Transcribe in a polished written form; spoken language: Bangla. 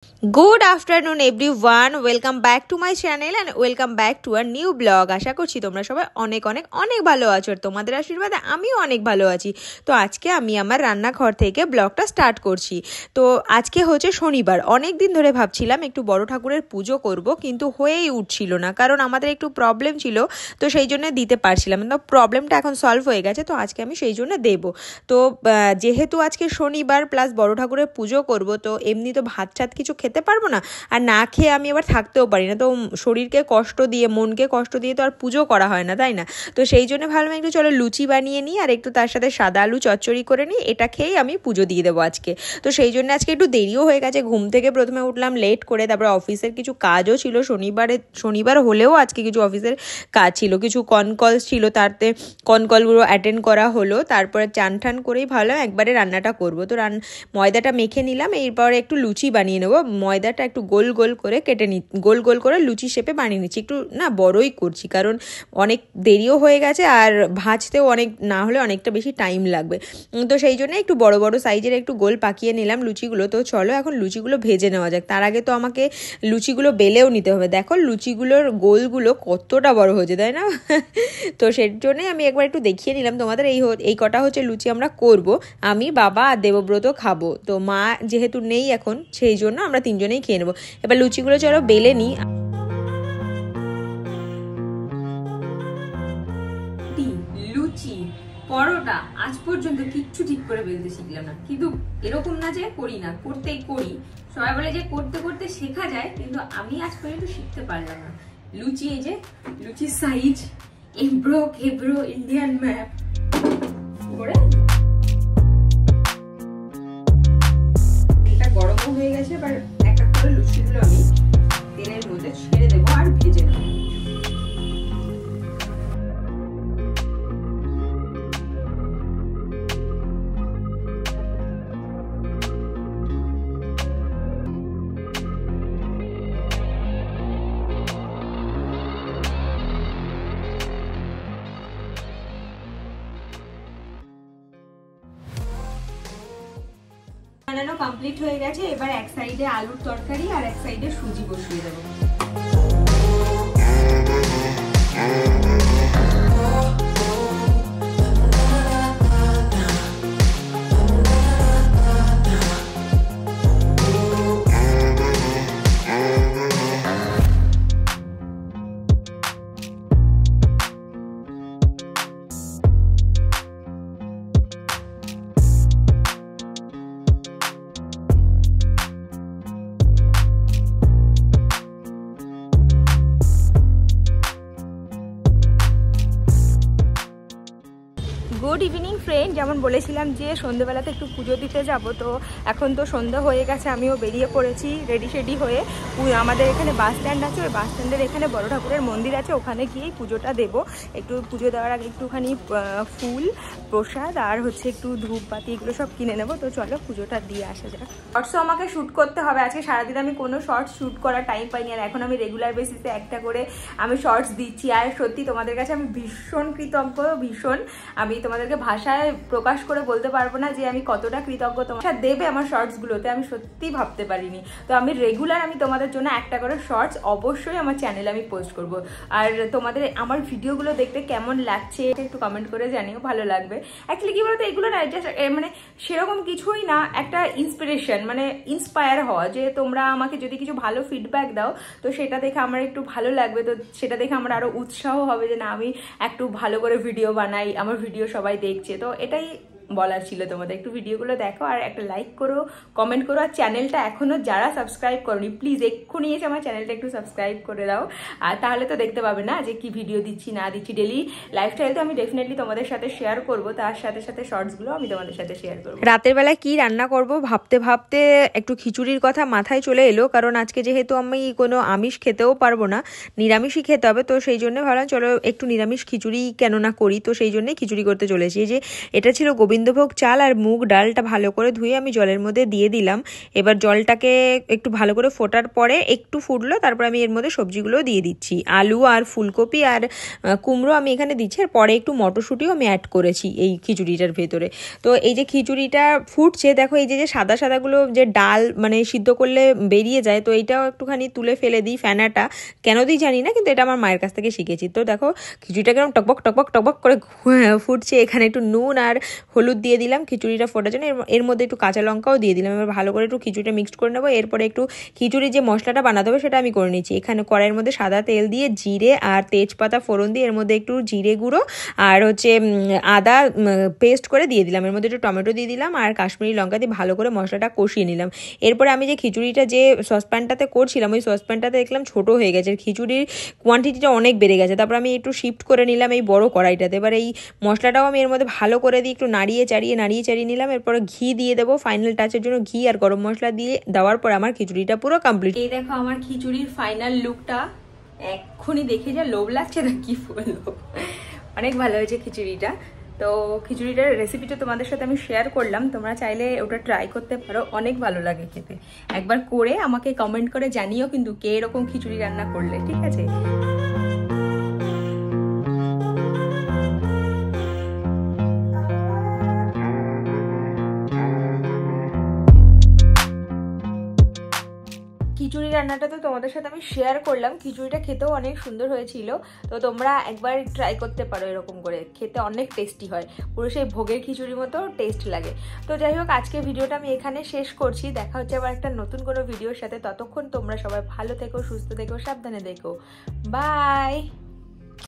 Good afternoon everyone, welcome back to my channel and welcome back to a new blog. আশা করছি তোমরা সবাই অনেক অনেক অনেক ভালো আছো আর তোমাদের আশীর্বাদে আমিও অনেক ভালো আছি। তো আজকে আমি আমার রান্নাঘর থেকে ব্লগটা স্টার্ট করছি। তো আজকে হচ্ছে শনিবার। অনেক দিন ধরে ভাবছিলাম একটু বড় ঠাকুরের পুজো করব, কিন্তু হয়েই উঠছিল না, কারণ আমাদের একটু প্রবলেম ছিল, তো সেই জন্য দিতে পারছিলাম না। প্রবলেমটা এখন সলভ হয়ে গেছে, তো আজকে আমি সেই জন্য দেব। তো যেহেতু আজকে শনিবার প্লাস বড় ঠাকুরের পুজো করব, তো এমনি তো ভাত ছাত কিছু খেতে পারবো না, আর না খেয়ে আমি আবার থাকতেও পারি না। তো শরীরকে কষ্ট দিয়ে, মনকে কষ্ট দিয়ে তো আর পুজো করা হয় না, তাই না? তো সেই জন্য ভাবলাম একটু চলো লুচি বানিয়ে নিই আর একটু তার সাথে সাদা আলু চচ্চড়ি করে নিই, এটা খেয়েই আমি পুজো দিয়ে দেবো আজকে। তো সেই জন্য আজকে একটু দেরিও হয়ে গেছে, ঘুম থেকে প্রথমে উঠলাম লেট করে, তারপরে অফিসের কিছু কাজও ছিল। শনিবার হলেও আজকে কিছু অফিসের কাজ ছিল, কিছু কনকলস ছিল, তাতে কনকলগুলো অ্যাটেন্ড করা হলো। তারপরে চান ঠান করেই ভাবলাম একবারে রান্নাটা করবো। তো ময়দাটা মেখে নিলাম, এরপরে একটু লুচি বানিয়ে নেবো। ময়দাটা একটু গোল গোল করে গোল গোল করে লুচি শেপে বানিয়ে নিচ্ছি। একটু না বড়ই করছি, কারণ অনেক দেরিও হয়ে গেছে আর ভাজতেও অনেক না হলে অনেকটা বেশি টাইম লাগবে। তো সেই জন্য একটু বড় বড় সাইজের একটু গোল পাকিয়ে নিলাম লুচিগুলো। তো চলো এখন লুচিগুলো ভেজে নেওয়া যাক। তার আগে তো আমাকে লুচিগুলো বেলেও নিতে হবে। দেখো লুচিগুলোর গোলগুলো কতটা বড় হয়েছে, তাই না? তো সেই জন্যই আমি একবার একটু দেখিয়ে নিলাম তোমাদের। এই কটা হচ্ছে লুচি আমরা করব, আমি, বাবা আর দেবব্রত খাবো। তো মা যেহেতু নেই এখন, সেই জন্য আমরা তিনজনেই খেয়ে নেবো। এবার লুচিগুলো চলো বেলে নিই। লুচি, পরোটা আজ পর্যন্ত কিচ্ছু ঠিক করে বেলতে শিখলাম না। কিন্তু এরকম না যে করি না, করি। সবাই বলে যে করতে করতে শেখা যায়, কিন্তু আমি আজ পর্যন্ত শিখতে পারলাম না। লুচি, এই যে লুচির সাইজ এব্রো ইন্ডিয়ান ম্যাপ করে। এটা গরমও হয়ে গেছে, এবার একটা করে লুচিগুলো আমি তেলের মধ্যে ছেড়ে দেবো আর ভেজে নেবো। বানানো কমপ্লিট হয়ে গেছে। এবার এক সাইডে আলুর তরকারি আর এক সাইডে সুজি বসিয়ে দেবো। গুড ইভিনিং ফ্রেন্ড, যেমন বলেছিলাম যে সন্ধ্যেবেলাতে একটু পুজো দিতে যাব, তো এখন তো সন্ধ্যা হয়ে গেছে, আমিও বেরিয়ে পড়েছি রেডি হয়ে। আমাদের এখানে বাস স্ট্যান্ড আছে, ওই বাস স্ট্যান্ডের এখানে বড় ঠাকুরের মন্দির আছে, ওখানে গিয়েই পুজোটা দেব। একটু পুজো দেওয়ার আগে একটুখানি ফুল প্রসাদ আর হচ্ছে একটু ধূপবাতি এগুলো সব কিনে নেবো। তো চলো পুজোটা দিয়ে আসা যাক। শর্টসও আমাকে শ্যুট করতে হবে আজকে সারাদিন, আমি কোনো শর্টস শ্যুট করার টাইম পাইনি, আর এখন আমি রেগুলার বেসিসে একটা করে আমি শর্টস দিচ্ছি। আর সত্যি তোমাদের কাছে আমি ভীষণ কৃতজ্ঞ, ভীষণ। আমি তোমাদেরকে ভাষায় প্রকাশ করে বলতে পারবো না যে আমি কতটা কৃতজ্ঞ তোমার দেবে আমার শর্টসগুলোতে, আমি সত্যি ভাবতে পারিনি। তো আমি রেগুলার আমি তোমাদের জন্য একটা করে শর্টস অবশ্যই আমার চ্যানেলে আমি পোস্ট করব। আর তোমাদের আমার ভিডিওগুলো দেখতে কেমন লাগছে এটা একটু কমেন্ট করে জানিও, ভালো লাগবে। অ্যাকচুয়ালি কি বলতো, এগুলো না জাস্ট মানে সেরকম কিছুই না, একটা ইন্সপিরেশন, মানে ইন্সপায়ার হওয়া, যে তোমরা আমাকে যদি কিছু ভালো ফিডব্যাক দাও তো সেটা দেখে আমার একটু ভালো লাগবে। তো সেটা দেখে আমার আরো উৎসাহ হবে যে না আমি একটু ভালো করে ভিডিও বানাই, আমার ভিডিও সবাই দেখছে। তো এটাই বলার ছিল তোমাদের, একটু ভিডিওগুলো দেখো আর একটা লাইক করো, কমেন্ট করো। আর চ্যানেলটা এখনো যারা সাবস্ক্রাইব করনি প্লিজ এক্ষুনি এসে আমার চ্যানেলটা একটু সাবস্ক্রাইব করে দাও, আর তাহলে তো দেখতে পাবে না যে কি ভিডিও দিচ্ছি না দিচ্ছি। ডেলি লাইফস্টাইল তো আমি ডেফিনেটলি তোমাদের সাথে শেয়ার করব, তার সাথে সাথে শর্টসগুলো আমি তোমাদের সাথে শেয়ার করবো। রাতের বেলায় কি রান্না করব ভাবতে ভাবতে একটু খিচুড়ির কথা মাথায় চলে এলো, কারণ আজকে যেহেতু আমি কোনো আমিষ খেতেও পারবো না, নিরামিষই খেতে হবে। তো সেই জন্য ভাবলাম চলো একটু নিরামিষ খিচুড়ি কেন না করি, তো সেই জন্যই খিচুড়ি করতে চলেছি। যে এটা ছিল গোবিন্দ গোবিন্দভোগ চাল আর মুগ ডালটা ভালো করে ধুয়ে আমি জলের মধ্যে দিয়ে দিলাম। এবার জলটাকে একটু ভালো করে ফোটার পরে একটু ফুটলো, তারপর আমি এর মধ্যে সবজিগুলো দিয়ে দিচ্ছি। আলু আর ফুলকপি আর কুমড়ো আমি এখানে দিচ্ছি, আর পরে একটু মটরশুঁটিও আমি অ্যাড করেছি এই খিচুড়িটার ভেতরে। তো এই যে খিচুড়িটা ফুটছে, দেখো এই যে সাদা সাদাগুলো যে ডাল মানে সিদ্ধ করলে বেরিয়ে যায়, তো এইটাও একটুখানি তুলে ফেলে দিই, ফেনাটা কেন দিই জানি না, কিন্তু এটা আমার মায়ের কাছ থেকে শিখেছি। তো দেখো খিচুড়িটা কেমন টকবক টকবক টকবক করে ফুটছে। এখানে একটু নুন আর হলুদ দিয়ে দিলাম খিচুড়িটা ফোটার জন্য, এর মধ্যে একটু কাঁচা লঙ্কাও দিয়ে দিলাম। এবার ভালো করে একটু খিচুড়িটা মিক্সড করে নেবো। এরপরে একটু খিচুড়ির যে মশলাটা বানাতে হবে সেটা আমি করে নিচ্ছি। এখানে কড়াইয়ের মধ্যে সাদা তেল দিয়ে জিরে আর তেজপাতা ফোড়ন দিয়ে এর মধ্যে একটু জিরে গুঁড়ো আর হচ্ছে আদা পেস্ট করে দিয়ে দিলাম। এর মধ্যে একটু টমেটো দিয়ে দিলাম আর কাশ্মীরি লঙ্কা দিয়ে ভালো করে মশলাটা কষিয়ে নিলাম। এরপরে আমি যে খিচুড়িটা যে সসপ্যানটাতে করছিলাম, ওই সসপ্যানটাতে দেখলাম ছোটো হয়ে গেছে, খিচুড়ির কোয়ান্টিটিটা অনেক বেড়ে গেছে। তারপর আমি একটু শিফট করে নিলাম এই বড় কড়াইটাতে। এবার এই মশলাটাও আমি এর মধ্যে ভালো করে দিয়ে একটু নাড়িয়ে চাড়িয়ে নিলাম। এরপরে ঘি দিয়ে দেবো ফাইনাল টাচের জন্য, ঘি আর গরম মশলা দিয়ে দেওয়ার পর আমার খিচুড়িটা পুরো কমপ্লিট। এই দেখো আমার খিচুড়ির ফাইনাল লুকটা, এক্ষুনি দেখে যা লোভ লাগছে না কি বলবো, অনেক ভালো হয়েছে খিচুড়িটা। তো খিচুড়িটার রেসিপিটা তোমাদের সাথে আমি শেয়ার করলাম, তোমরা চাইলে ওটা ট্রাই করতে পারো, অনেক ভালো লাগে খেতে। একবার করে আমাকে কমেন্ট করে জানিও কিন্তু কে এরকম খিচুড়ি রান্না করলে, ঠিক আছে? খিচুড়ি রান্নাটা তো তোমাদের সাথে আমি শেয়ার করলাম, খিচুড়িটা খেতেও অনেক সুন্দর হয়েছিল। তো তোমরা একবার ট্রাই করতে পারো এরকম করে, খেতে অনেক টেস্টি হয়, পুরো সেই ভোগের খিচুড়ির মতো টেস্ট লাগে। তো যাই হোক, আজকে ভিডিওটা আমি এখানে শেষ করছি। দেখা হচ্ছে আবার একটা নতুন কোনো ভিডিওর সাথে। ততক্ষণ তোমরা সবাই ভালো থেকো, সুস্থ থেকো, সাবধানে থেকো। বাই।